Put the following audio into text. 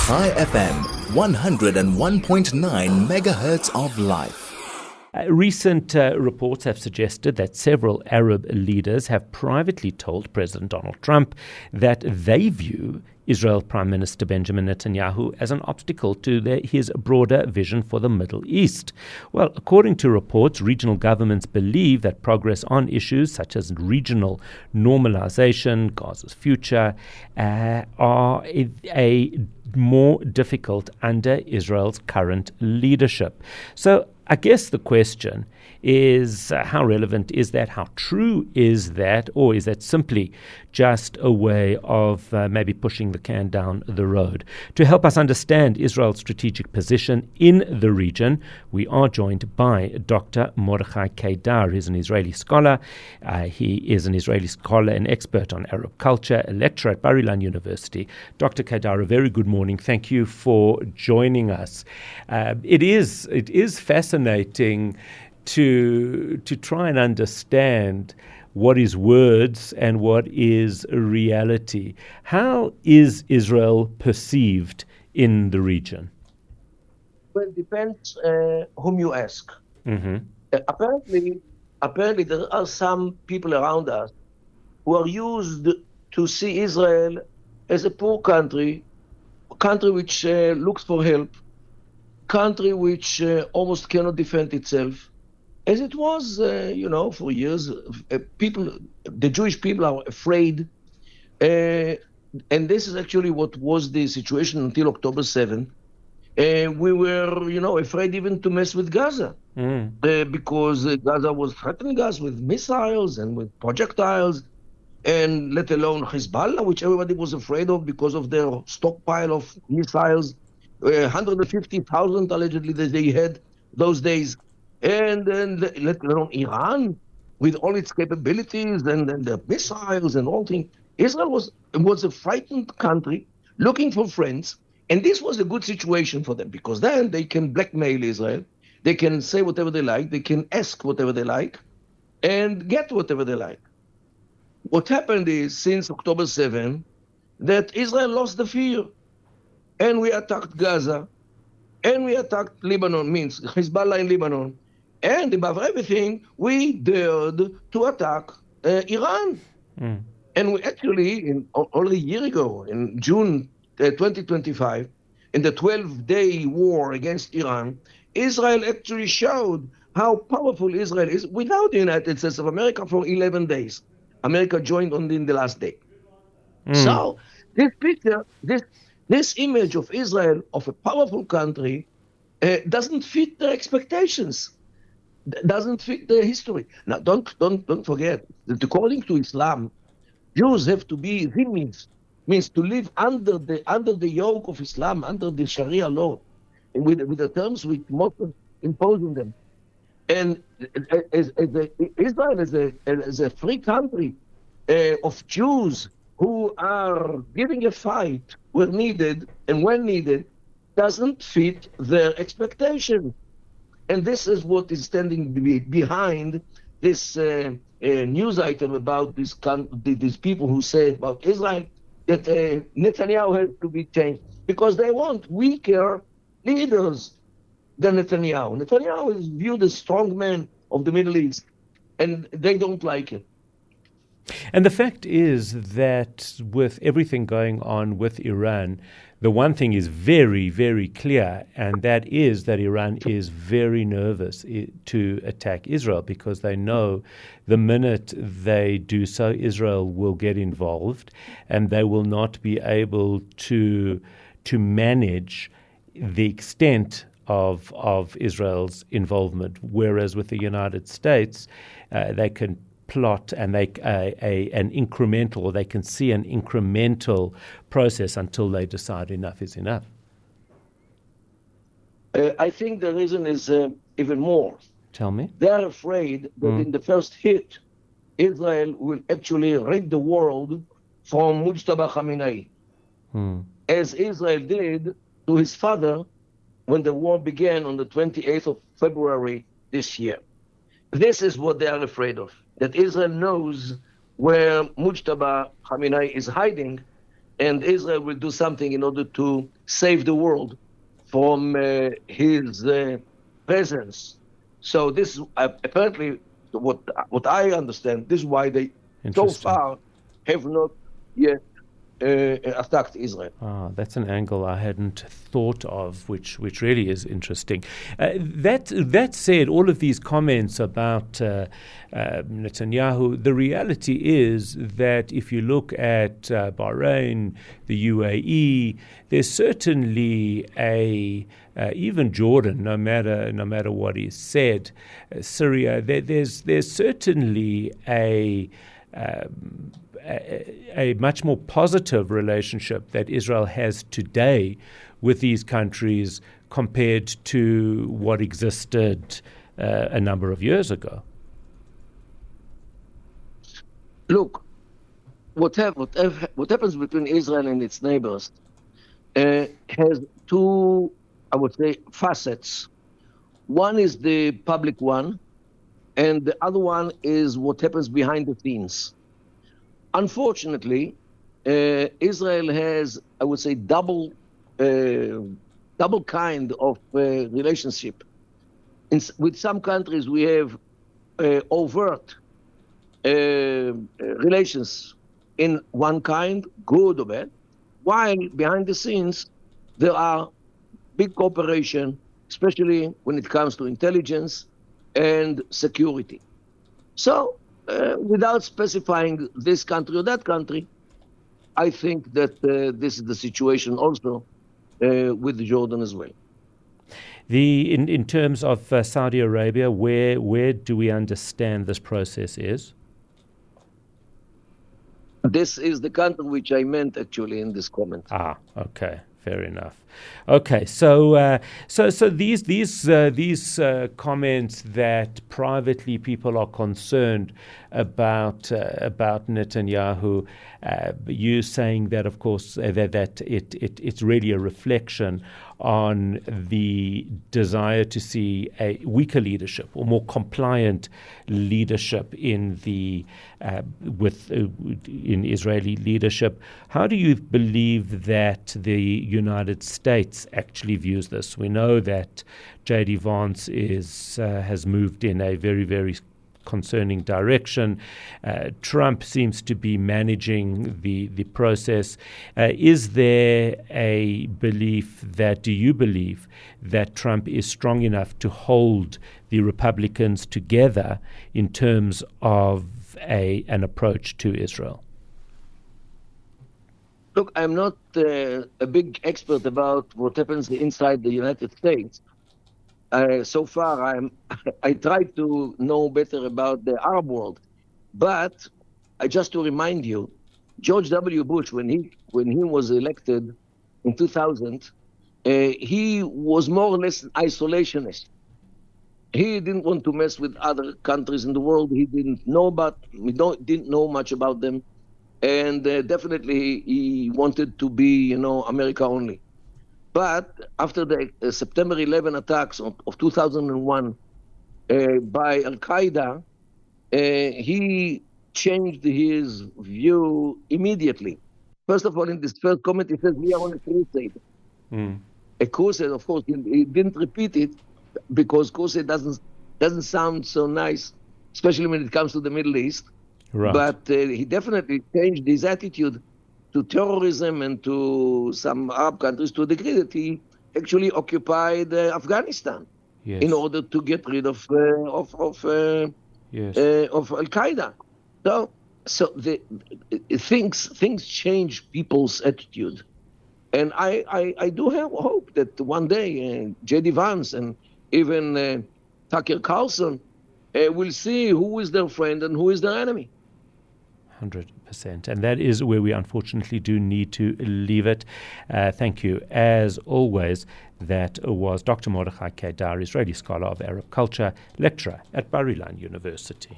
High FM, 101.9 megahertz of life. Recent reports have suggested that several Arab leaders have privately told President Donald Trump that they view Israel Prime Minister Benjamin Netanyahu as an obstacle to his broader vision for the Middle East. Well, according to reports, regional governments believe that progress on issues such as regional normalization, Gaza's future, are more difficult under Israel's current leadership. So I guess the question is, how relevant is that? How true is that? Or is that simply just a way of maybe pushing the can down the road? To help us understand Israel's strategic position in the region, we are joined by Dr. Mordechai Kedar. He's an Israeli scholar. He is an Israeli scholar and expert on Arab culture, a lecturer at Bar-Ilan University. Dr. Kedar, a very good morning. Thank you for joining us. It is fascinating to try and understand what is words and what is reality. How is Israel perceived in the region? Well, it depends whom you ask. Mm-hmm. Apparently, there are some people around us who are used to see Israel as a poor country, a country which looks for help, country which almost cannot defend itself. As it was, for years, the Jewish people are afraid, and this is actually what was the situation until October 7th. We were, afraid even to mess with Gaza, because Gaza was threatening us with missiles and with projectiles, and let alone Hezbollah, which everybody was afraid of because of their stockpile of missiles, 150,000 allegedly that they had those days. And then let alone Iran, with all its capabilities and the missiles and all things. Israel was a frightened country looking for friends, and this was a good situation for them because then they can blackmail Israel, they can say whatever they like, they can ask whatever they like, and get whatever they like. What happened is, since October 7, that Israel lost the fear, and we attacked Gaza, and we attacked Lebanon, means Hezbollah in Lebanon. And above everything, we dared to attack Iran. And we actually, only a year ago, in June 2025, in the 12-day war against Iran, Israel actually showed how powerful Israel is without the United States of America for 11 days. America joined only in the last day. So this picture, this image of Israel, of a powerful country, doesn't fit their expectations. Doesn't fit the history. Now, don't forget that according to Islam, Jews have to be dhimmis, means to live under the yoke of Islam, under the Sharia law, and with the terms which Muslims impose on them. And Israel is a free country of Jews who are giving a fight where needed and when needed, doesn't fit their expectations. And this is what is standing behind this news item about these people who say about Israel that Netanyahu has to be changed because they want weaker leaders than Netanyahu. Netanyahu is viewed as strong man of the Middle East, and they don't like it. And the fact is that with everything going on with Iran, the one thing is very, very clear, and that is that Iran is very nervous to attack Israel because they know the minute they do so, Israel will get involved and they will not be able to manage the extent of Israel's involvement. Whereas with the United States, they can plot and they can see an incremental process until they decide enough is enough. I think the reason is even more. Tell me. They are afraid that in the first hit, Israel will actually rid the world from Mujtaba Khamenei, as Israel did to his father when the war began on the 28th of February this year. This is what they are afraid of, that Israel knows where Mujtaba Khamenei is hiding, and Israel will do something in order to save the world from his presence. So this is apparently what I understand. This is why they so far have not yet attacked Israel. Ah, that's an angle I hadn't thought of, which really is interesting. That said, all of these comments about Netanyahu, the reality is that if you look at Bahrain, the UAE, there's certainly even Jordan, no matter what is said, Syria, there's certainly a much more positive relationship that Israel has today with these countries compared to what existed a number of years ago. Look, what happens between Israel and its neighbors has two, I would say, facets. One is the public one, and the other one is what happens behind the scenes. Unfortunately, Israel has, I would say, double kind of relationship. With some countries, we have overt relations in one kind, good or bad, while behind the scenes, there are big cooperation, especially when it comes to intelligence and security. So, without specifying this country or that country, I think that this is the situation also with Jordan as well. In terms of Saudi Arabia, where do we understand this process is? This is the country which I meant actually in this comment. Ah, okay. Fair enough. Okay, so these comments that privately people are concerned about Netanyahu, you saying that, of course, that it's really a reflection on the desire to see a weaker leadership or more compliant leadership in Israeli leadership. How do you believe that the United States actually views this? We know that J.D. Vance has moved in a very, very concerning direction. Trump seems to be managing the process. Is there a belief do you believe that Trump is strong enough to hold the Republicans together in terms of an approach to Israel? Look, I'm not a big expert about what happens inside the United States. So far, I try to know better about the Arab world, but just to remind you, George W. Bush, when he was elected in 2000, he was more or less an isolationist. He didn't want to mess with other countries in the world. He didn't know much about them, and definitely he wanted to be, America only. But after the September 11 attacks of 2001 by Al-Qaeda, he changed his view immediately. First of all, in this first comment, he says, we are on a crusade. A crusade, of course, he didn't repeat it because crusade doesn't sound so nice, especially when it comes to the Middle East. Right. But he definitely changed his attitude to terrorism and to some Arab countries to a degree that he actually occupied Afghanistan in order to get rid of Al-Qaeda. So things change people's attitude, and I do have hope that one day J.D. Vance and even Tucker Carlson will see who is their friend and who is their enemy. 100%. And that is where we unfortunately do need to leave it. Thank you. As always, that was Dr. Mordechai Kedar, Israeli scholar of Arab culture, lecturer at Bar Ilan University.